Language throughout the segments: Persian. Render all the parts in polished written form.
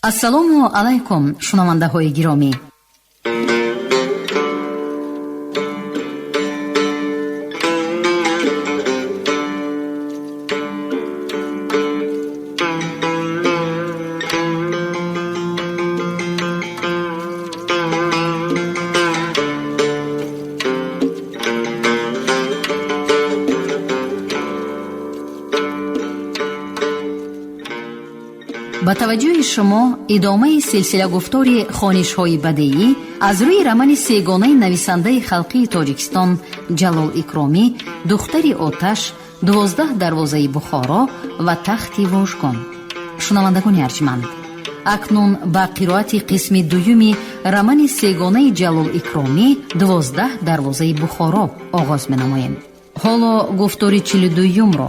ассалому алайкум шунавандаҳои гиромӣ. ба таваҷҷӯҳи шумо идомаи силсила гуфтори хонишҳои бадеӣ аз рӯи рамани сегонаи нависандаи халқии Тоҷикистон Ҷалол Икромӣ, духтари Оташ, 12 дарвозаи Бухоро ва тахти вожгон. шунавандагони арҷманд, акнун ба қироати қисми дуюми рамани сегонаи Ҷалол Икромӣ 12 дарвозаи Бухоро оғоз менамоем. ҳоло гуфтори 42-ро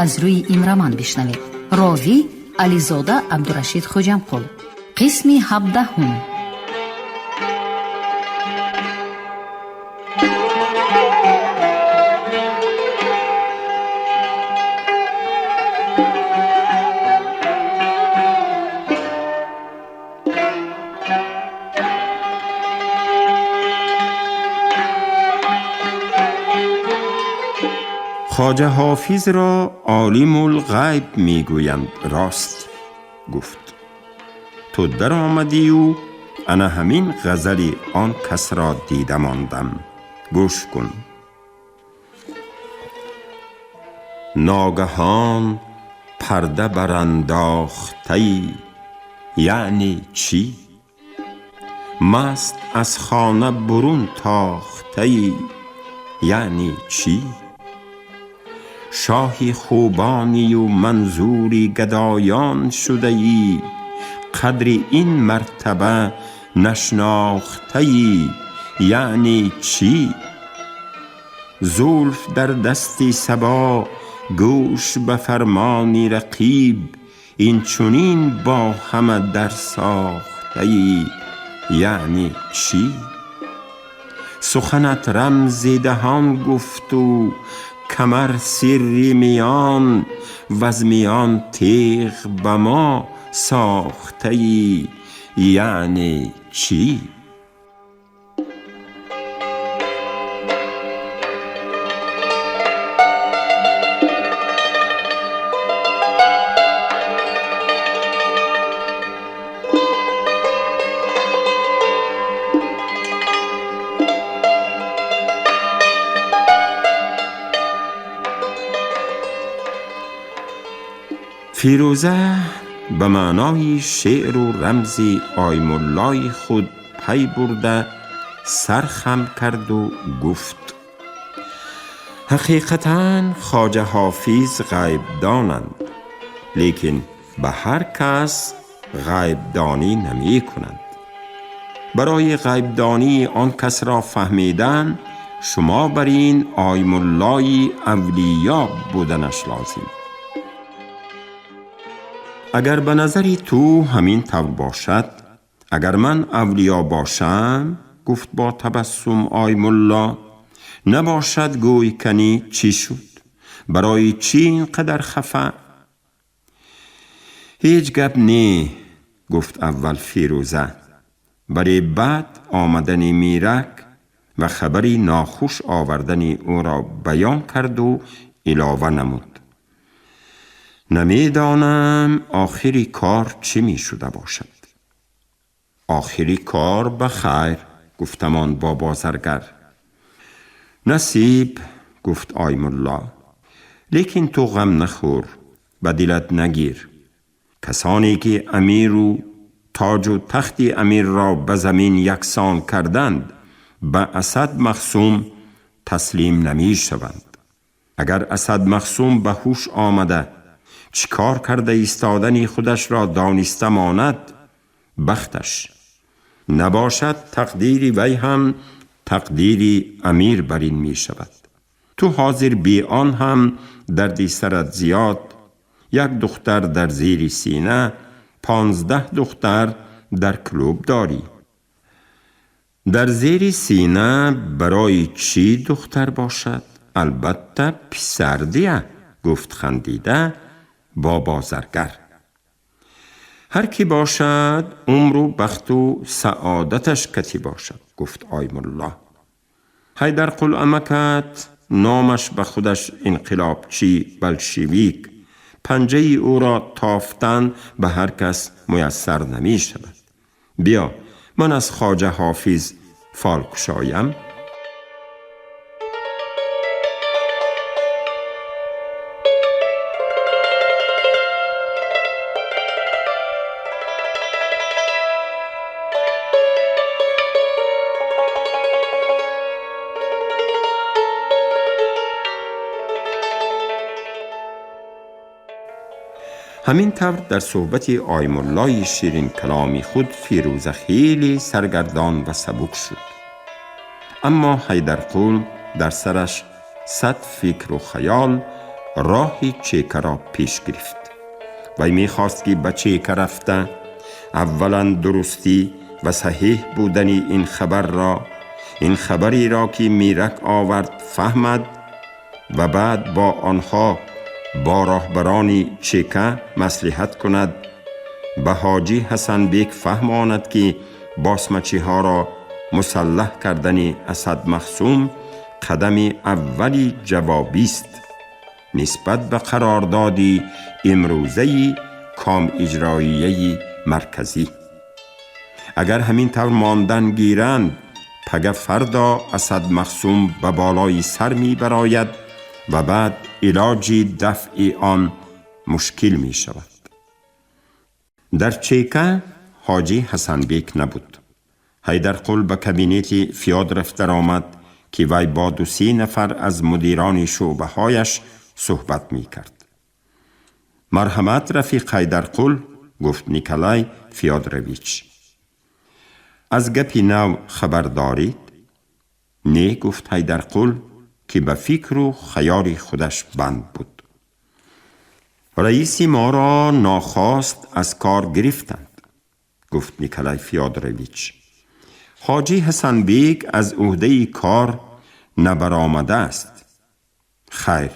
аз рӯи ин раман бишнавед. ровӣ Ализода Абдурашид Хоҷамқул. қисми 17. خواجه حافظ را عالم الغیب میگویند. راست گفت. تو در آمدی و انا همین غزل آن کس را دیده ماندم. گوش کن. ناگهان پرده برانداختی، یعنی چی؟ مست از خانه برون تاختی، یعنی چی؟ شاهی خوبانی و منظوری گدایان شده ای، قدر این مرتبه نشناخته ای، یعنی چی؟ زلف در دستی صبا، گوش به فرمانی رقیب، این چنین با همه در ساخته ای، یعنی چی؟ سخنت رمزی دهان گفت و کمر سری میان، و از میان تیغ به ما ساخته ای، یعنی چی؟ فیروزه به معنای شعر و رمز آیم الله خود پی برده سر خم کرد و گفت: حقیقتاً خواجه حافظ غیب دانند، لیکن به هر کس غیب دانی نمی کنند. برای غیب دانی آن کس را فهمیدن، شما بر این آیم الله اولیا بودنش لازم. اگر به نظری تو همین طور باشد، اگر من اولیا باشم، گفت با تبسم آیم الله، نباشد گوی کنی چی شد؟ برای چی اینقدر خفه؟ هیچ گپ نی، گفت اول فیروزه. برای بعد آمدن میرک و خبری ناخوش آوردن او را بیان کرد و علاوه نمود: نمیدانم آخری کار چی می شده باشد. آخری کار بخیر، گفتمان با بازرگر. نصیب، گفت آیم الله، لیکن تو غم نخور، به دلت نگیر. کسانی که امیر و تاج و تخت امیر را به زمین یکسان کردند، به اسد مخصوم تسلیم نمی شوند. اگر اسد مخصوم به هوش آمده چیکار کرده ایستادن خودش را دانسته ماند، بختش. نباشد تقدیر وی هم تقدیر امیر بر این می شود. تو حاضر بی آن هم دردی سرت زیاد، یک دختر در زیر سینه، 15 دختر در کلوب داری. در زیر سینه برای چی دختر باشد؟ البته پسر دیه، گفت خندیده با بازرگر. هر کی باشد عمر و بخت و سعادتش کتی باشد، گفت آیم الله. حیدرقل امکت نامش به خودش انقلابچی بلشویک، پنجه او را تافتن به هر کس میسر نمی شود. بیا من از خواجه حافظ فال کشایم. همین طور در صحبت آیم الله شیرین کلامی خود فیروزه خیلی سرگردان و سبک شد. اما حیدرقل در سرش 100 فکر و خیال راه چیکه را پیش گرفت. وی می‌خواست که به چیکه رفته اولا درستی و صحیح بودن این خبری را که میرک آورد فهمد و بعد با آنها با راهبران چیکه مصلحت کند، به حاجی حسن بیگ فهماند که باسمچی ها را مسلح کردن اسد مخصوم قدم اولی جوابی است نسبت به قراردادی امروزه کام اجرایی مرکزی. اگر همین طور ماندن گیرند، پگه فردا اسد مخصوم به بالای سر می براید و بعد علاج دفع آن مشکل می شود. در چیکه حاجی حسن بیگ نبود. حیدرقل به کابینت فیادرف در آمد که وی با 2-3 نفر از مدیران شعبه هایش صحبت می کرد. مرحمت رفیق حیدرقل، گفت نیکلای فیادرویچ، از گپی نو خبر دارید؟ نه، گفت حیدرقل که به فکر و خیال خودش بند بود. رئیس ما را ناخواست از کار گرفتند، گفت نیکلای فیادرویچ. حاجی حسن بیگ از عهده کار نبرآمده است. خیر،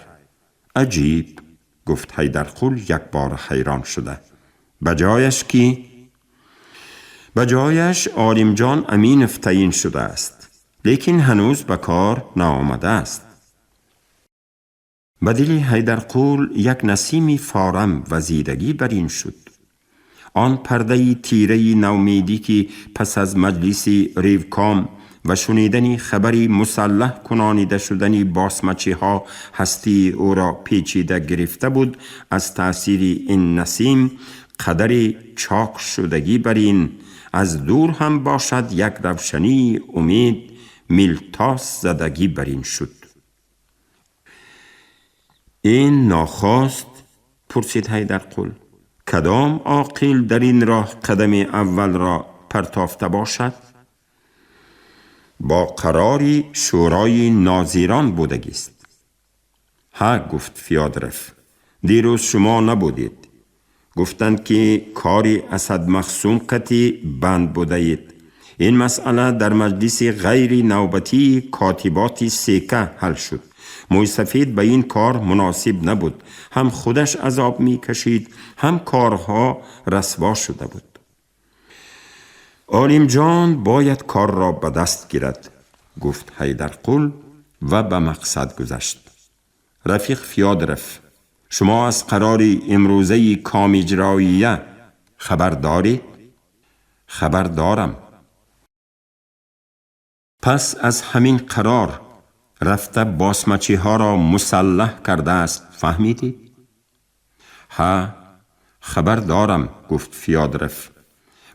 عجیب، گفت حیدرقل یک بار حیران شده. بجایش کی؟ بجایش عالم جان امینف تعیین شده است، لیکن هنوز به کار نآمده است. به دل حیدرقل یک نسیم فارم وزیدگی برین شد. آن پرده تیره نومیدی که پس از مجلس ریوکام و شنیدن خبری مسلح کنانیده شدن باسمچی ها هستی او را پیچیده گرفته بود، از تأثیر این نسیم قدر چاک شدگی برین از دور هم باشد یک روشنی امید میلتاس زدگی برین شد. این ناخواست؟ پرسید حیدرقل. کدام عاقل در این راه قدم اول را پرتافته باشد؟ با قراری شورای ناظران بودگی است. ها، گفت فیادرف، دیروز شما نبودید. گفتند که کاری اسد مخصوم کتی بند بودید. این مسئله در مجلس غیر نوبتی کاتبات سیکه حل شد. موی سفید به این کار مناسب نبود. هم خودش عذاب می کشید، هم کارها رسوا شده بود. عالم جان باید کار را به دست گیرد، گفت حیدرقل و به مقصد گذشت. رفیق فیادرف، شما از قرار امروزه کام اجراییه خبر دارید؟ خبر دارم. پس از همین قرار رفته باسمچی ها را مسلح کرده است، فهمیدید؟ ها، خبر دارم، گفت فیادرف.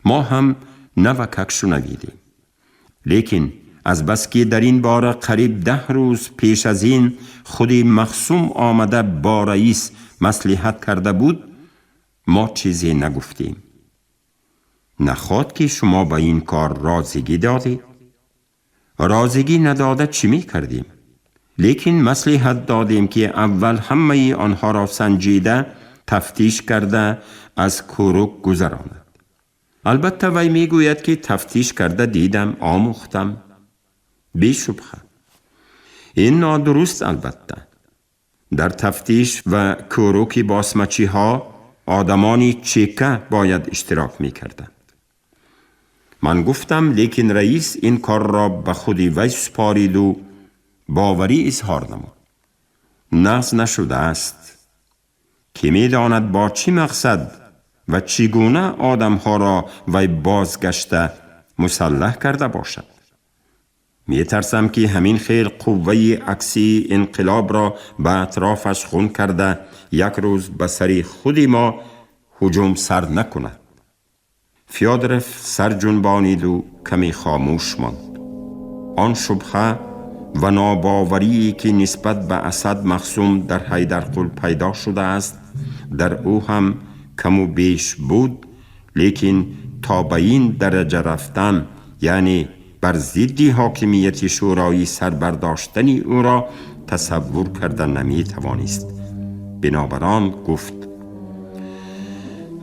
ما هم نوکک شنویدیم. لیکن از بس که در این باره قریب 10 روز پیش از این خودی مخصوم آمده با رئیس مصلحت کرده بود، ما چیزی نگفتیم. نخواد که شما با این کار رازگی دادید؟ رازگی نداده چی می کردیم؟ لیکن مصلحت دادیم که اول همه آنها را سنجیده تفتیش کرده از کوروک گذراند. البته وی می گوید که تفتیش کرده دیدم، آموختم. بی شبهه این نادرست. البته در تفتیش و کوروکی باسمچی ها آدمانی چیکه باید اشتراک می کردند. من گفتم لیکن رئیس این کار را به خودی وی سپارید و باوری اظهار نمود. نقض نشده است که می داند با چی مقصد و چگونه آدمها را وی بازگشته مسلح کرده باشد. می ترسم که همین خیل قوه عکسی انقلاب را به اطرافش خون کرده یک روز به سر خودی ما هجوم سر نکند. فیودروف سر جنبانید و کمی خاموش ماند. آن شبهه و ناباوری که نسبت به اسد مخصوم در حیدرقل پیدا شده است در او هم کم و بیش بود، لیکن تا به این درجه رفتن، یعنی بر ضد حاکمیت شورایی سر برداشتنی او را تصور کردن نمی توانست. بنابراین گفت: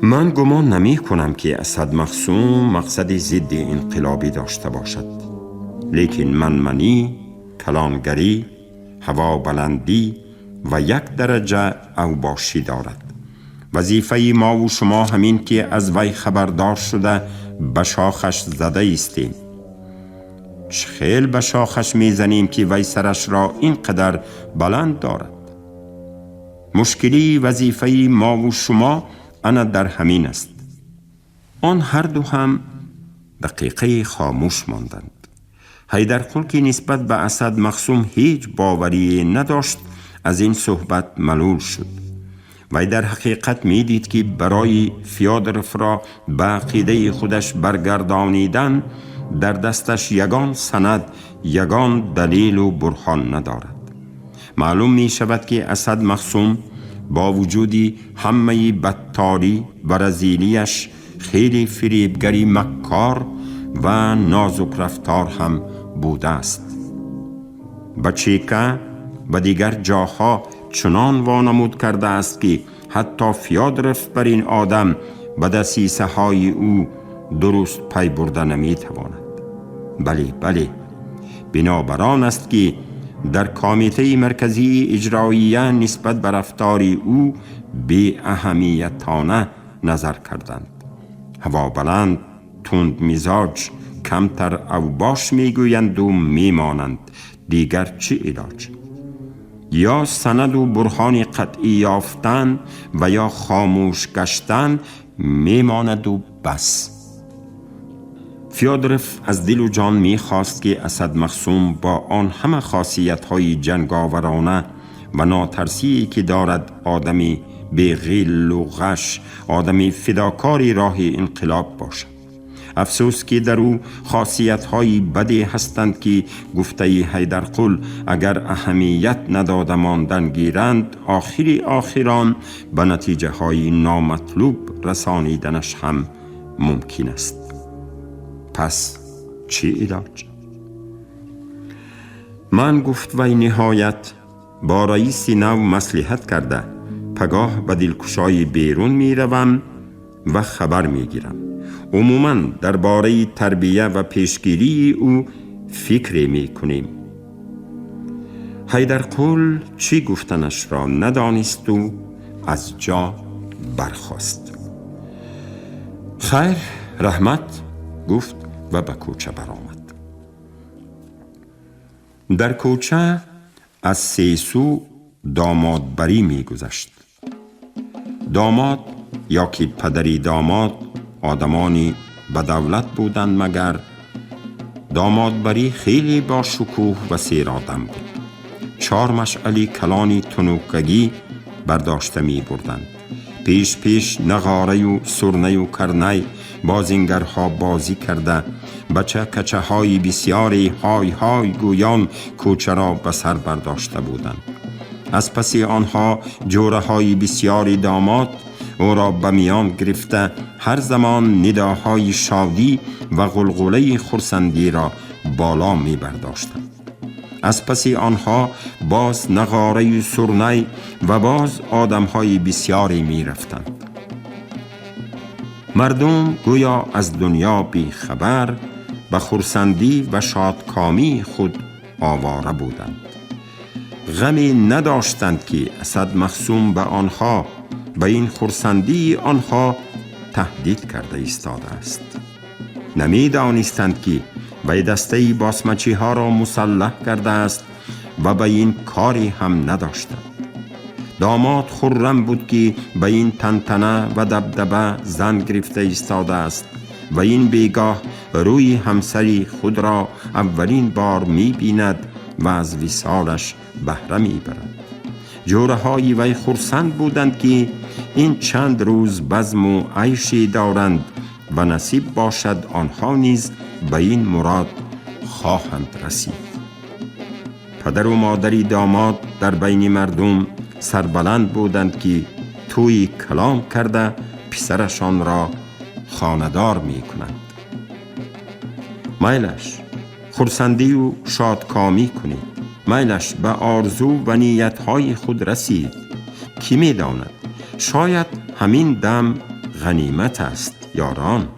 من گمان نمی کنم که اسد مخصوم مقصد ضد انقلابی داشته باشد، لیکن منمنی، کلانگری، هوا بلندی و یک درجه اوباشی دارد. وظیفه ما و شما همین که از وی خبردار شده به شاخش زده ایستیم. چه خیل به شاخش میزنیم که وی سرش را اینقدر بلند دارد. مشکلی وظیفه ما و شما انا در همین است. آن هر دو هم دقیقه خاموش ماندند. حیدرقل که نسبت به اسد مخصوم هیچ باوری نداشت از این صحبت ملول شد. وی در حقیقت می دید که برای فیودروف را به عقیده خودش برگردانیدن در دستش یگان سند، یگان دلیل و برهان ندارد. معلوم می شود که اسد مخصوم با وجودی همه بدتاری و رذیلیش خیلی فریبگری مکار و نازک رفتار هم بوده است. به چیکه و دیگر جاها چنان وانمود کرده است که حتی فیودروف بر این آدم به دسیسه های او درست پی برده نمی تواند. بله، بنابراین است که در کمیته مرکزی اجراییه نسبت به رفتار او بی اهمیتانه نظر کردند. هوا بلند، تند مزاج، کمتر اوباش میگویند و میمانند. دیگر چه علاج؟ یا سند و برهان قطعی یافتن و یا خاموش گشتن میماند و بس. فیودروف از دل و جان میخواست که اسد مخصوم با آن همه خاصیت‌های جنگاورانه و ناترسی که دارد، آدمی بی غل و غش، آدمی فداکاری راه انقلاب باشد. افسوس که در او خاصیت‌های بدی هستند که گفته حیدرقل اگر اهمیت نداده ماندن گیرند، آخران به نتیجه های نامطلوب رسانیدنش هم ممکن است. پس چه علاج؟ من گفت وی نهایت با رئیس نو مصلحت کرده پگاه به دلکشای بیرون می روم و خبر می گیرم. عموماً درباره تربیه و پیشگیری او فکر می کنیم. حیدرقل چی گفتنش را ندانست و از جا برخاست. خیر، رحمت، گفت و به کوچه برآمد. در کوچه از سه سو دامادبری می گذشت. داماد یا که پدری داماد آدمانی بدولت بودند، مگر دامادبری خیلی با شکوه و سیر آدم بود. 4 مشعلی کلانی تنوکگی برداشته می بردند. پیش نغاره و سرنه و کرنه بازینگرها بازی کرده بچه کچه های بسیاری های گویان کوچه را به سر برداشته بودند. از پس آنها جوره های بسیاری داماد او را به میان گرفته هر زمان نداهای شادی و غلغله خرسندی را بالا می برداشتند. از پس آنها باز نغاره سرنه و باز آدمهای بسیاری می رفتند. مردم گویا از دنیا بی خبر به خرسندی و شادکامی خود آواره بودند. غمی نداشتند که اسد مخصوم به آنها به این خرسندی آنها تهدید کرده ایستاده است. نمی دانستند که به دسته باسمچی ها را مسلح کرده است و به این کاری هم نداشتند. داماد خرم بود که به این تنتنه و دبدبه زن گرفته ایستاده است و این بیگاه روی همسری خود را اولین بار می بیند و از وصالش بهره می برد. جوره های وی خرسند بودند که این چند روز بزم و عیشی دارند و نصیب باشد آنها نیز به این مراد خواهند رسید. پدر و مادری داماد در بین مردم سربلند بودند که توی کلام کرده پسرشان را خاندار می کنند. میلش خرسندی و شادکامی کنید. میلش به آرزو و نیتهای خود رسید. کی می داند؟ شاید همین دم غنیمت است یاران.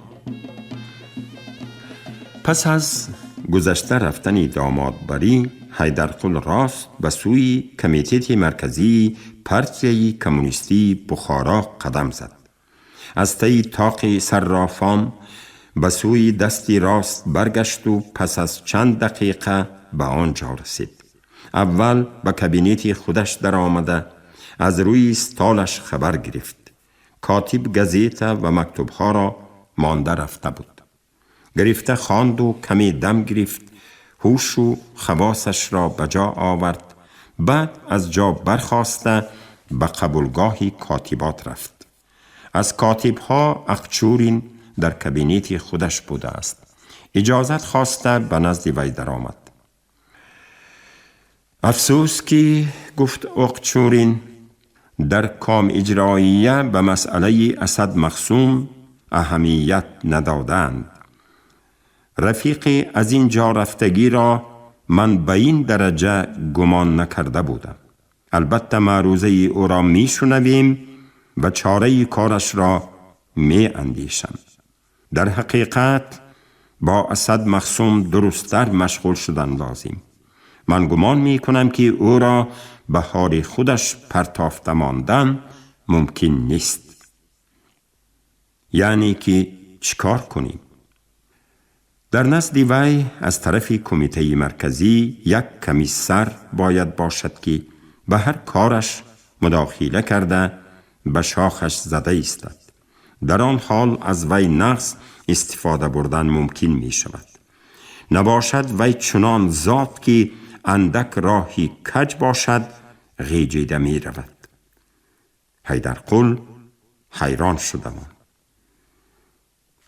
پس از گذشته رفتن دامادبری، حیدرقل راست به سوی کمیته مرکزی پارتیای کمونیستی بخارا قدم زد. از طی طاق صرافان به سوی دستی راست برگشت و پس از چند دقیقه به آنجا رسید. اول به کابینت خودش در آمده از روی استالش خبر گرفت. کاتب گزیته و مکتوبها را مانده رفته بود. گرفته خواند و کمی دم گرفت. هوش و خواصش را به جا آورد. بعد از جا برخاسته به قبولگاه کاتبات رفت. از کاتبها اقچورین در کابینت خودش بوده است. اجازت خواسته به نزد وی در آمد. افسوس که گفت اقچورین در کام اجراییه به مسئله اسد مخصوم اهمیت ندادند. رفیق از این جا رفتگی را من به این درجه گمان نکرده بودم. البته معروضه او را می شنویم و چاره کارش را می اندیشم. در حقیقت با اسد مخصوم درستر مشغول شدن لازم. من گمان می کنم که او را به حال خودش پرتافته ماندن ممکن نیست. یعنی که چیکار کنیم؟ در نزد وی از طرف کمیته مرکزی یک کمیسر باید باشد که به هر کارش مداخله کرده به شاخش زده ایستد. در آن حال از وی نقص استفاده بردن ممکن می شود. نباشد وی چنان ذات که اندک راهی کج باشد غیجیده می رود. حیدرقل حیران شده بود.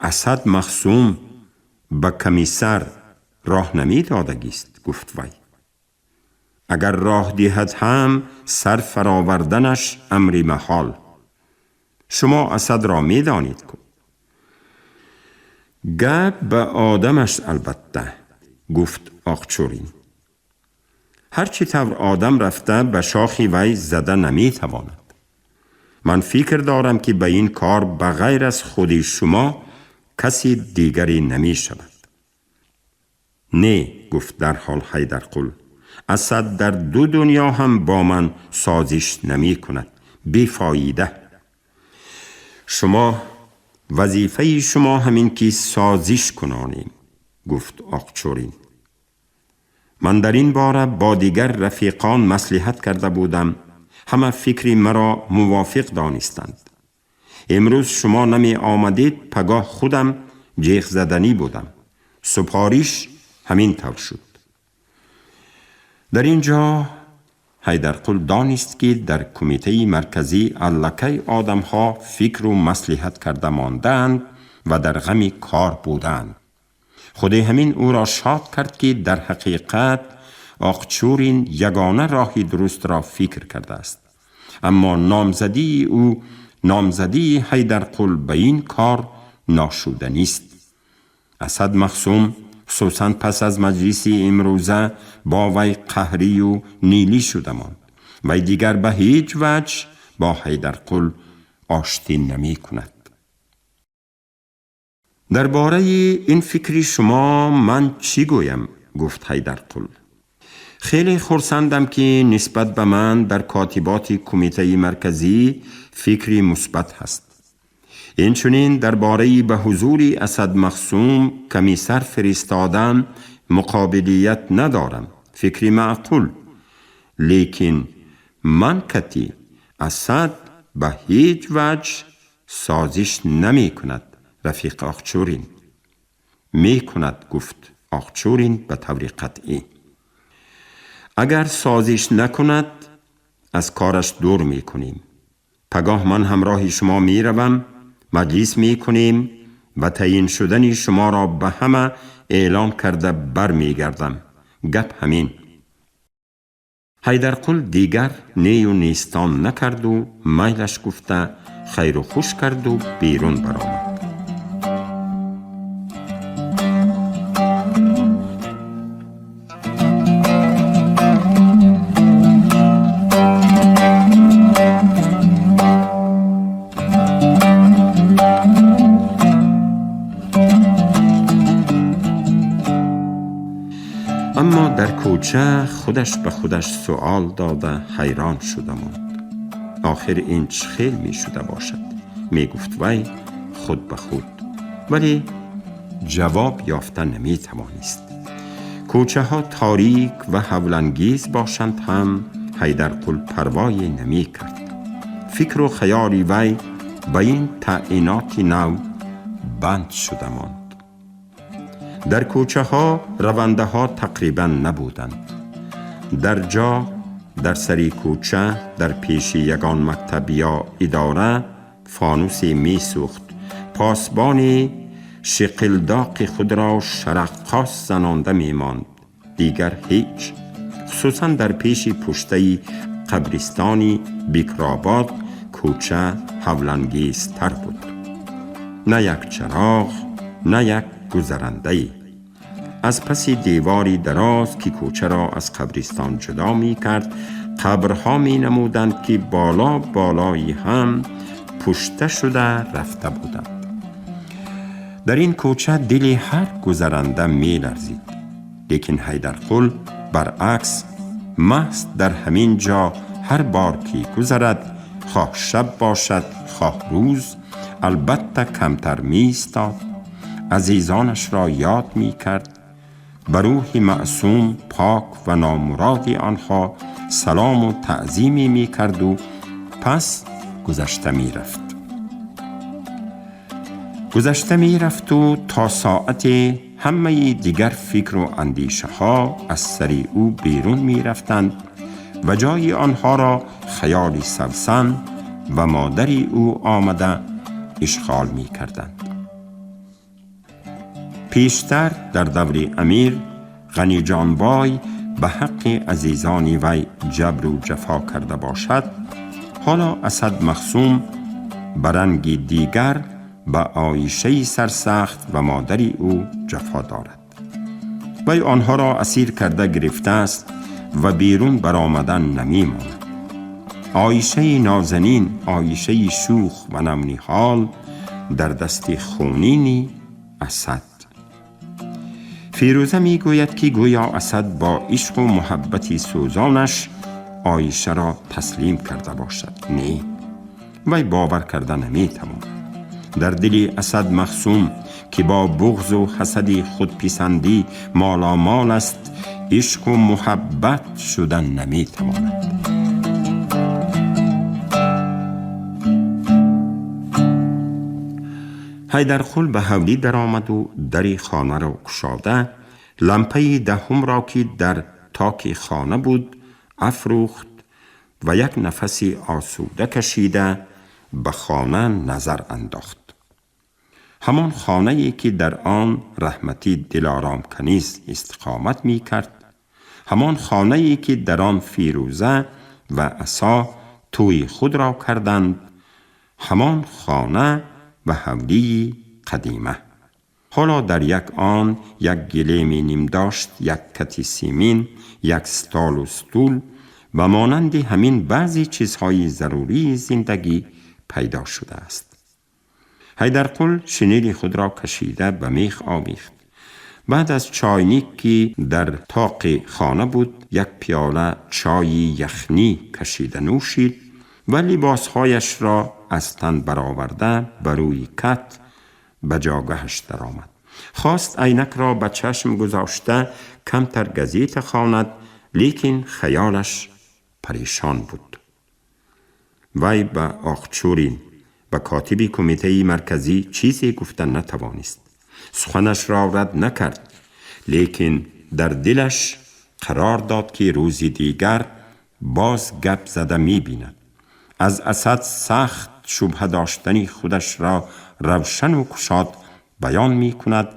اسد مخصوم به کمیسر راه نمی دادگیست، گفت وی. اگر راه دهد هم سر فراوردنش امر محال. شما اسد را می دانید کو؟ گپ به آدمش البته، گفت آقچورین. هرچی طور آدم رفته به شاخی وی زده نمی تواند. من فکر دارم که به این کار بغیر از خودی شما کسی دیگری نمی شود. نه، گفت در حال حیدرقل. اسد در دو دنیا هم با من سازش نمی کند. بیفایده. شما وظیفه شما همین که سازش کنانیم، گفت آقچورین. من در این باره با دیگر رفیقان مصلحت کرده بودم. همه فکری مرا موافق دانستند. امروز شما نمی آمدید، پگاه خودم جیغ زدنی بودم. سپاریش همین طور شد. در اینجا حیدرقل دانست که در کمیته مرکزی الکی آدم ها فکر و مصلحت کرده ماندند و در غم کار بودند. خود همین او را شاد کرد که در حقیقت آقچورین یگانه راهی درست را فکر کرده است. اما نامزدی حیدرقل به این کار ناشودنی است. اسد مخصوم خصوصا پس از مجلسی امروزه با وی قهری و نیلی شده ماند. وی دیگر به هیچ وجه با حیدرقل آشتی نمی کند. درباره این فکری شما من چی گویم؟ گفت حیدرقل. خیلی خرسندم که نسبت به من در کاتبات کمیته مرکزی فکری مثبت هست. اینچنین درباره به حضور اسد مخصوم کمی سر فرستادن مقابلیت ندارم، فکری معقول. لیکن من کتی اسد به هیچ وجه سازش نمی کند. رفیق آخچورین می کند، گفت آخچورین به طور قطعی. اگر سازش نکند از کارش دور می کنیم. پگاه من همراه شما می روم، مجلس می کنیم و تعیین شدن شما را به همه اعلان کرده بر می گردم. گپ همین. حیدرقل دیگر نی و نیستان نکرد و میلش گفته خیر و خوش کرد و بیرون برآمد. اما در کوچه خودش به خودش سؤال داده حیران شدم. آخر این چه خیل می شده باشد؟ می گفت وی خود به خود، ولی جواب یافته نمی توانست. کوچه ها تاریک و هولانگیز باشند هم حیدرقل پروایی نمی کرد. فکر و خیالی وی به این تعیینات نو بند شده ماند. در کوچه ها رونده ها تقریبا نبودند. در سری کوچه در پیش یگان مکتب یا اداره فانوسی می سوخت. پاسبانی شقلداق خود را شرقاس زنانده می ماند. دیگر هیچ. خصوصا در پیش پشته قبرستانی بیکرآباد کوچه هولانگیزتر بود. نه یک چراغ، نه یک گذرنده‌ای. از پس دیواری دراز که کوچه را از قبرستان جدا می کرد، قبرها می نمودند که بالایی هم پشته شده رفته بودند. در این کوچه دل هر گذرنده می لرزید. لیکن حیدرقل برعکس محض در همین جا هر بار که گذرد، خواه شب باشد خواه روز، البته کمتر می ایستاد، عزیزانش را یاد می کرد، به روح معصوم پاک و نامراد آنها سلام و تعظیمی می کرد و پس گذشته می رفت و تا ساعت همه دیگر فکر و اندیشه ها از سر او بیرون می رفتند و جای آنها را خیال سوسن و مادری او آمده اشغال می کردند. پیشتر در دور امیر غنی جانبای به حق عزیزانی وی جبر و جفا کرده باشد، حالا اسد مخصوم به رنگ دیگر به عایشه سرسخت و مادری او جفا دارد. وی آنها را اسیر کرده گرفته است و بیرون برآمدن نمی ماند. عایشه نازنین، عایشه شوخ و نمنیحال در دست خونینی اسد. فیروزه می گوید که گویا اسد با عشق و محبتی سوزانش عایشه را تسلیم کرده باشد. نه، وی باور کرده نمی تواند. در دل اسد مخصوم که با بغض و حسد خودپسندی مالامال است، عشق و محبت شدن نمی تواند. حیدرقل به حولی در آمد و در خانه را گشاده، لمپه دهم را که در تاک خانه بود افروخت و یک نفسی آسوده کشیده به خانه نظر انداخت. همان خانه‌ای که در آن رحمتی دلارام کنیز استقامت می کرد، همان خانه‌ای که در آن فیروزه و عصا توی خود را کردند، همان خانه و حولی قدیمه. حالا در یک آن یک گلیمی نیم داشت، یک کتی سیمین، یک ستال و ستول و مانند همین بعضی چیزهای ضروری زندگی پیدا شده است. حیدرقل شنیل خود را کشیده به میخ آویخت. بعد از چاینیک که در طاق خانه بود، یک پیاله چای یخنی کشیده نوشید و لباسهایش را از تن برآورده بر روی کت به جاگهش درآمد. خواست عینک را به چشم گذاشته کمتر گزیده خواند، لیکن خیالش پریشان بود. وی به آخچورین و کاتب کمیته مرکزی چیزی گفتن نتوانست. سخنش را رد نکرد، لیکن در دلش قرار داد که روزی دیگر باز گپ زده می بیند. از اسد سخت شبهه داشتنی خودش را روشن و گشاد بیان می کند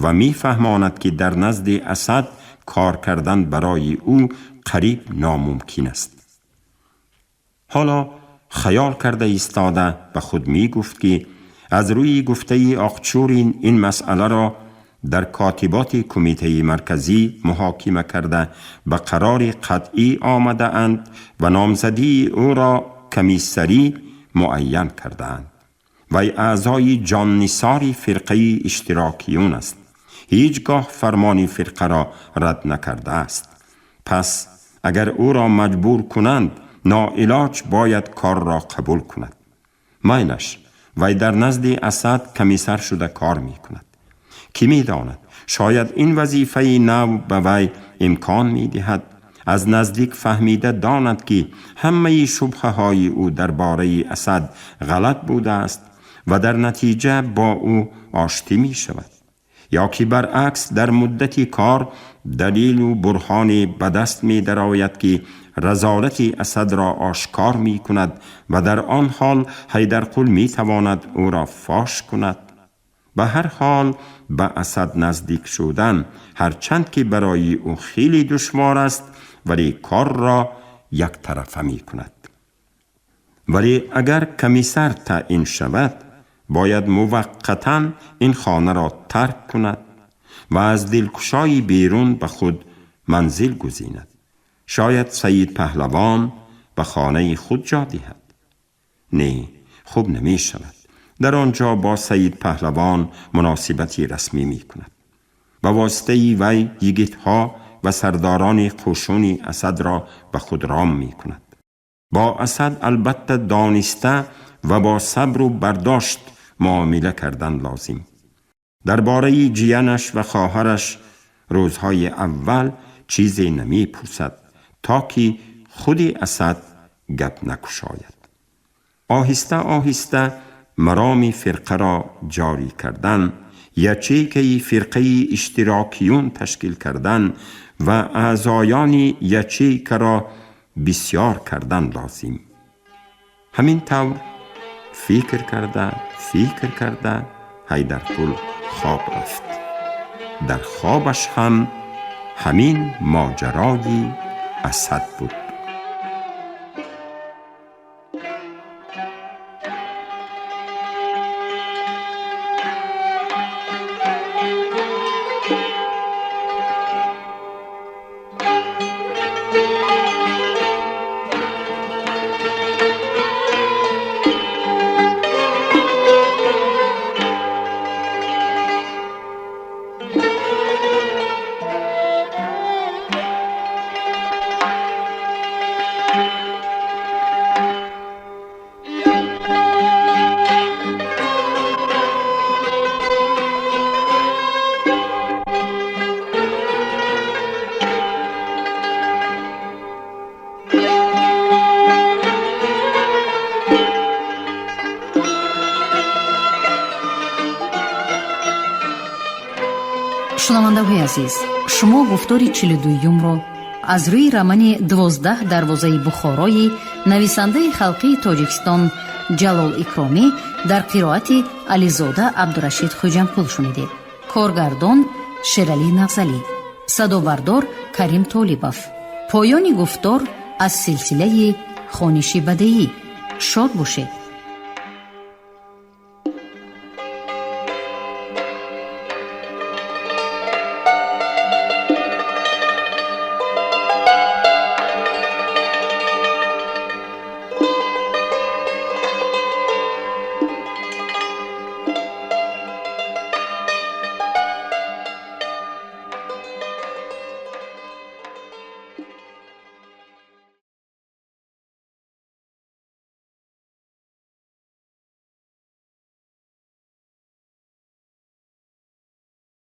و می فهماند که در نزد اسد کار کردن برای او قریب ناممکن است. حالا خیال کرده ایستاده به خود می گفت که از روی گفته آخچورین این مسئله را در کاتبات کمیته مرکزی محاکمه کرده به قرار قطعی آمده اند و نامزدی او را کمیسری معین کرده اند. وی اعضای جاننثار فرقه اشتراکیون است. هیچگاه فرمان فرقه را رد نکرده است. پس اگر او را مجبور کنند ناعلاج باید کار را قبول کند. میلش، وی در نزد اسد کمیسر شده کار می کند. کی می داند شاید این وظیفه نو به وی امکان می دهد از نزدیک فهمیده داند که همه شبهه های او درباره اسد غلط بوده است و در نتیجه با او آشتی می شود، یا که برعکس در مدتی کار دلیل و برهان به دست می درآید که رذالت اسد را آشکار می کند و در آن حال حیدرقل می تواند او را فاش کند. به هر حال به اسد نزدیک شدن هرچند که برای او خیلی دشوار است ولی کار را یک طرفه می کند. ولی اگر کمیسر تعیین شود باید موقتاً این خانه را ترک کند و از دلکشای بیرون به خود منزل گزیند. شاید سید پهلوان به خانه خود جا دهد. نه، خوب نمی شود. در آنجا با سید پهلوان مناسبتی رسمی می کند. با واسطه وی یگیت‌ها و سرداران قشون اسد را به خود رام می کند. با اسد البته دانسته و با صبر و برداشت معامله کردن لازم. درباره جیانش و خواهرش روزهای اول چیزی نمی پرسد تا که خود اسد گپ نکشاید. آهسته آهسته مرام فرقه را جاری کردن، یچیکه فرقه اشتراکیون تشکیل کردن و اعضایان یچیک را بسیار کردن لازم. همین طور فکر کرده حیدرقل خواب رفت. در خوابش هم همین ماجرای اسد بود. шунавандаҳои азиз, шумо гуфтори 42-ро аз рӯи романи 12 дарвозаи бухорои нависандаи халқии тоҷикистон ҷалол икромӣ дар қироати ализода абдурашид хоҷампул шунидед. коргардон шералӣ нағзалӣ, садобардор карим толибов. поёни гуфтор аз силсилаи хониши бадеӣ. шод бошед.